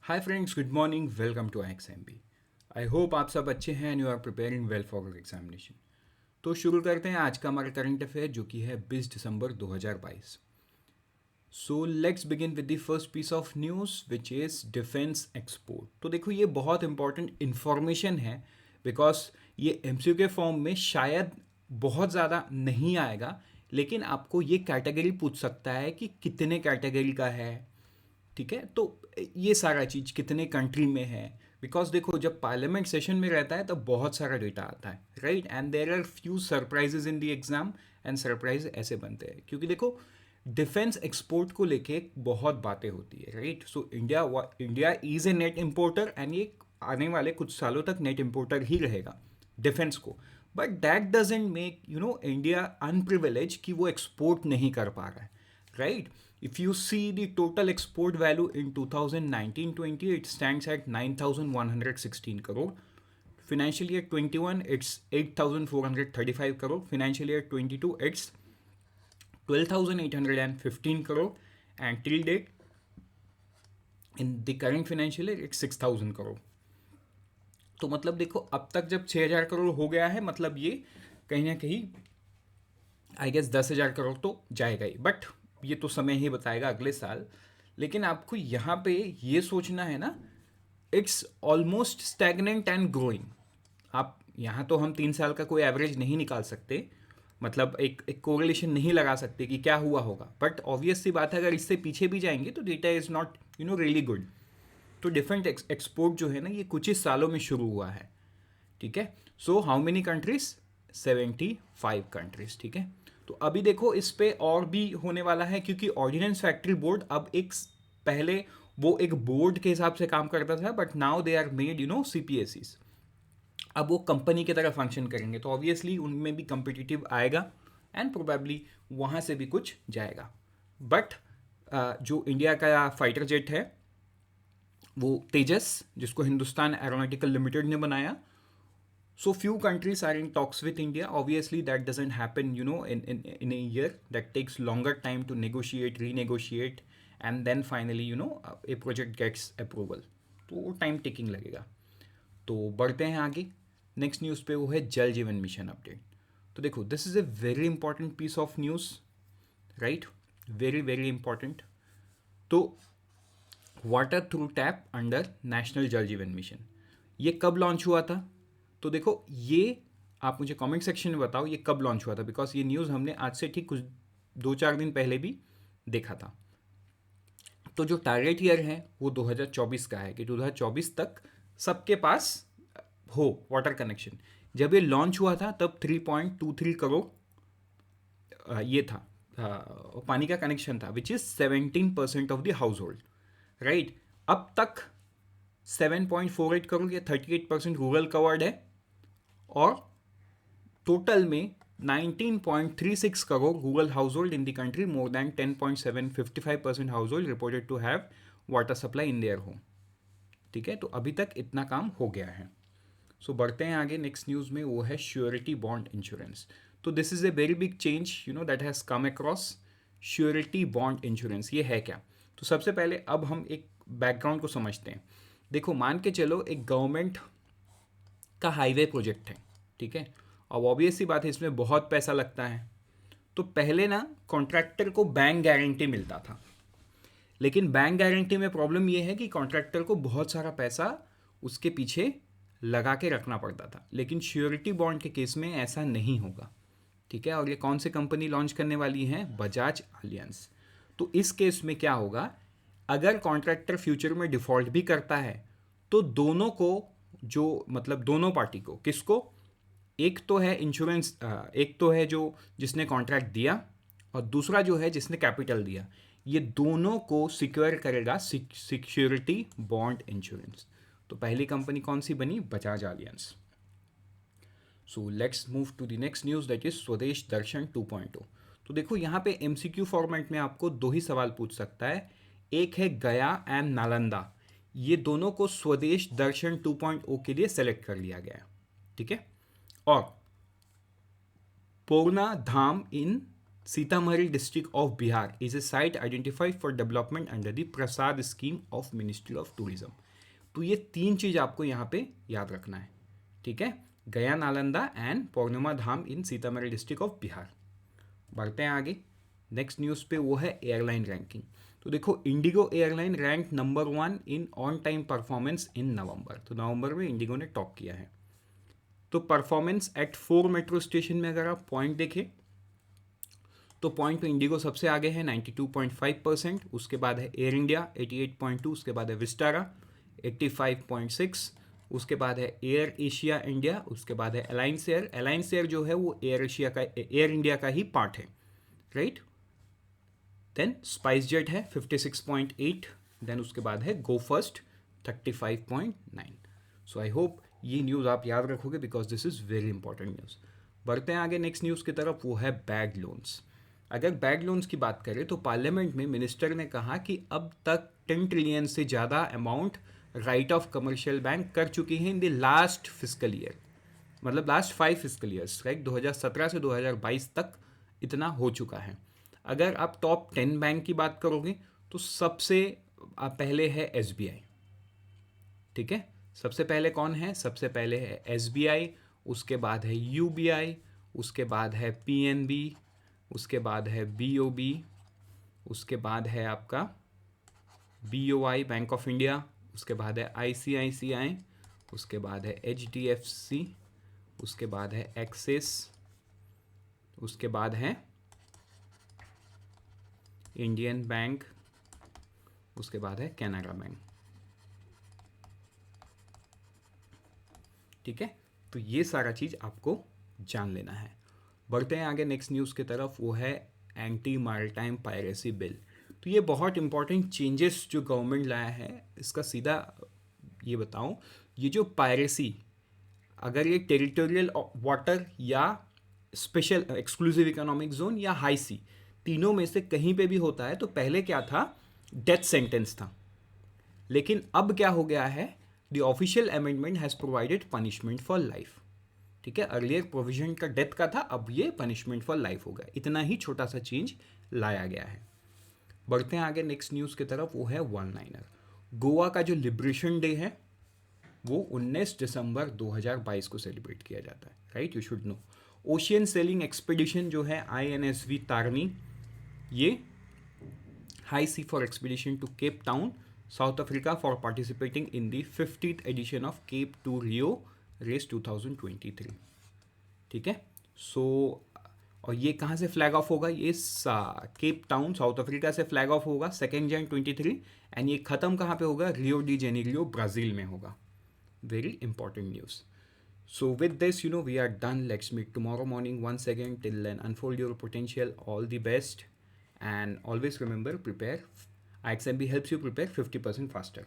Hi friends, good morning, welcome to XMB। I hope आप सब अच्छे हैं and you are preparing well for your examination. तो शुरू करते हैं आज का हमारा करंट अफेयर जो कि है 20 दिसंबर 2022। So let's begin with the first piece of news which is defence export. तो देखो ये बहुत इंपॉर्टेंट इन्फॉर्मेशन है बिकॉज ये MCQ के फॉर्म में शायद बहुत ज़्यादा नहीं आएगा, लेकिन आपको ये कैटेगरी पूछ सकता है कि कितने कैटेगरी का है। ठीक है, तो ये सारा चीज़ कितने कंट्री में है। बिकॉज देखो जब पार्लियामेंट सेशन में रहता है तब बहुत सारा डेटा आता है, right, and there are few surprises in the exam. And surprise ऐसे बनते हैं क्योंकि देखो डिफेंस एक्सपोर्ट को लेके बहुत बातें होती है, right. So India is a net importer and ये आने वाले कुछ सालों तक नेट इम्पोर्टर ही रहेगा डिफेंस को। But that doesn't make India unprivileged कि वो एक्सपोर्ट नहीं कर पा रहा है, right? If you see the total export value in 2019-20, it stands at 9,116 crore. Financial year 21, it's 8,435 crore. Financial year 22, it's 12,815 crore. And till date, in the current financial year, it's 6,000 crore. तो मतलब देखो अब तक जब 6,000 करोड़ हो गया है, मतलब ये कहीं ना कहीं आई गेस 10,000 करोड़ तो जाएगा ही, बट ये तो समय ही बताएगा अगले साल। लेकिन आपको यहाँ पे ये सोचना है ना, it's almost stagnant and growing. आप यहाँ तो हम 3 साल का कोई एवरेज नहीं निकाल सकते, मतलब एक कोरिलेशन नहीं लगा सकते कि क्या हुआ होगा, बट ऑब्वियस सी बात है अगर इससे पीछे भी जाएंगे तो data is not really good. तो डिफरेंट एक्सपोर्ट जो है ना ये कुछ ही सालों में शुरू हुआ है, ठीक है। So how many countries? 75 countries, ठीक है। तो अभी देखो इस पे और भी होने वाला है क्योंकि ऑर्डिनेंस फैक्ट्री बोर्ड अब पहले वो एक बोर्ड के हिसाब से काम करता था, but now they are made CPSEs। अब वो कंपनी की तरह फंक्शन करेंगे तो ऑब्वियसली उनमें भी कम्पिटिटिव आएगा एंड प्रोबेबली वहाँ से भी कुछ जाएगा। बट जो इंडिया का फाइटर जेट है वो तेजस, जिसको हिंदुस्तान एरोनॉटिकल लिमिटेड ने बनाया। So few countries are in talks with India. Obviously, that doesn't happen, in a year. That takes longer time to negotiate, renegotiate, and then finally, a project gets approval. तो time taking लगेगा। तो बढ़ते हैं आगे। Next news पे वो है जल जीवन मिशन अपडेट। तो देखो this is a very important piece of news, right, very very important. तो water through tap under national Jal Jeevan mission, ये कब लॉन्च हुआ था? तो देखो ये आप मुझे कमेंट सेक्शन में बताओ ये कब लॉन्च हुआ था, बिकॉज ये न्यूज़ हमने आज से ठीक कुछ 2-4 दिन पहले भी देखा था। तो जो टारगेट ईयर है वो 2024 का है कि 2024 तक सबके पास हो वाटर कनेक्शन। जब ये लॉन्च हुआ था तब 3.23 करोड़ ये था पानी का कनेक्शन था, which is 17% of the house hold, right. अब तक 7.48 करोड़ या 38% रूरल कवर्ड है, और टोटल में 19.36 crore rural household in the country, more than 10.755% household reported to have water supply in their home, ठीक है। तो अभी तक इतना काम हो गया है। सो बढ़ते हैं आगे नेक्स्ट न्यूज़ में, वो है श्योरिटी बॉन्ड इंश्योरेंस। तो this is a very big change that has come across. Surety bond insurance ये है क्या? तो सबसे पहले अब हम एक बैकग्राउंड को समझते हैं। देखो मान के चलो एक गवर्नमेंट का हाईवे प्रोजेक्ट है, ठीक है। अब ऑब्वियस सी बात है इसमें बहुत पैसा लगता है। तो पहले ना कॉन्ट्रैक्टर को बैंक गारंटी मिलता था, लेकिन बैंक गारंटी में प्रॉब्लम यह है कि कॉन्ट्रैक्टर को बहुत सारा पैसा उसके पीछे लगा के रखना पड़ता था। लेकिन श्योरिटी बॉन्ड के केस में ऐसा नहीं होगा, ठीक है। और ये कौन सी कंपनी लॉन्च करने वाली है? बजाज अलियंस। तो इस केस में क्या होगा, अगर कॉन्ट्रैक्टर फ्यूचर में डिफॉल्ट भी करता है तो दोनों को, जो मतलब दोनों पार्टी को, किसको? एक तो है इंश्योरेंस, एक तो है जो जिसने कॉन्ट्रैक्ट दिया, और दूसरा जो है जिसने कैपिटल दिया। ये दोनों को सिक्योर करेगा सिक्योरिटी बॉन्ड इंश्योरेंस। तो पहली कंपनी कौन सी बनी? Bajaj Allianz. So let's move to the next news that is Swadesh Darshan 2.0। तो देखो यहाँ पे MCQ फॉर्मेट में आपको दो ही सवाल पूछ सकता है, एक है गया एंड नालंदा। ये दोनों को स्वदेश दर्शन 2.0 के लिए सेलेक्ट कर लिया गया है, ठीक है। और पूर्णा धाम इन Sitamarhi district of Bihar is a site identified for development under the Prasad scheme of Ministry of Tourism. तो ये तीन चीज आपको यहाँ पे याद रखना है, ठीक है? गया, Nalanda and Purnima Dham in Sitamarhi district of Bihar. बढ़ते हैं आगे। नेक्स्ट न्यूज़ पे वो है एयरलाइन रैंकिंग। तो देखो, IndiGo airline rank number 1 in on time performance in November. तो नवंबर में इंडिगो ने टॉप किया है। तो परफॉर्मेंस एट 4 मेट्रो स्टेशन में अगर आप पॉइंट देखें तो पॉइंट पे इंडिगो सबसे आगे है 92.5%, उसके बाद है एयर इंडिया 88.2, उसके बाद है विस्टारा 85.6, उसके बाद है एयर एशिया इंडिया, उसके बाद है अलायंस एयर। अलायंस एयर जो है वो एयर इंडिया का ही पार्ट है, राइट? देन स्पाइस जेट है 56.8, देन उसके बाद है गो फर्स्ट 35.9। सो आई होप ये न्यूज़ आप याद रखोगे because this is very important news. बढ़ते हैं आगे नेक्स्ट न्यूज़ की तरफ, वो है बैग लोन्स। अगर बैग लोन्स की बात करें तो पार्लियामेंट में मिनिस्टर ने कहा कि अब तक 10 ट्रिलियन से ज़्यादा amount right of commercial bank कर चुकी हैं in the last physical year, मतलब लास्ट 5 फिजिकल ईयर्स, राइट? 2017 से 2022 तक इतना हो चुका है। अगर आप टॉप 10 बैंक की बात करोगे तो सबसे पहले है SBI, ठीक है? सबसे पहले कौन है? सबसे पहले है SBI, उसके बाद है UBI, उसके बाद है PNB, उसके बाद है BOB, उसके बाद है आपका BOI बैंक ऑफ इंडिया, उसके बाद है ICICI, उसके बाद है HDFC, उसके बाद है एक्सिस, उसके बाद है इंडियन बैंक, उसके बाद है कैनरा बैंक, ठीक है? तो ये सारा चीज़ आपको जान लेना है। बढ़ते हैं आगे नेक्स्ट न्यूज़ की तरफ, वो है एंटी मैरिटाइम पायरेसी बिल। तो ये बहुत इंपॉर्टेंट चेंजेस जो गवर्नमेंट लाया है, इसका सीधा ये बताऊं, ये जो पायरेसी, अगर ये टेरिटोरियल वाटर या स्पेशल एक्सक्लूसिव इकोनॉमिक जोन या हाई सी, तीनों में से कहीं पे भी होता है, तो पहले क्या था? डेथ सेंटेंस था। लेकिन अब क्या हो गया है? The official amendment has provided punishment for life, ठीक है? अर्लियर प्रोविजन का डेथ का था, अब ये पनिशमेंट फॉर लाइफ होगा। इतना ही छोटा सा चेंज लाया गया है। बढ़ते हैं आगे नेक्स्ट न्यूज़ की तरफ, वो है वन लाइनर। गोवा का जो लिबरेशन डे है वो 19 दिसंबर 2022 को सेलिब्रेट किया जाता है, right? You should know. Ocean sailing expedition जो है INSV तारनी, ये high sea for expedition to Cape Town South Africa for participating in the 50th edition of Cape to Rio race 2023, ठीक है? सो और ये कहाँ से फ्लैग ऑफ होगा? ये केप टाउन साउथ अफ्रीका से फ्लैग ऑफ होगा 2 Jan 2023, एंड ये ख़त्म कहाँ पे होगा? रियो डी जेनेरियो ब्राज़ील में होगा। Very important news. So with this, we are done. Let's meet tomorrow morning once again. Till then, unfold your potential. All the best. And always remember, prepare. IXMB helps you prepare 50% faster.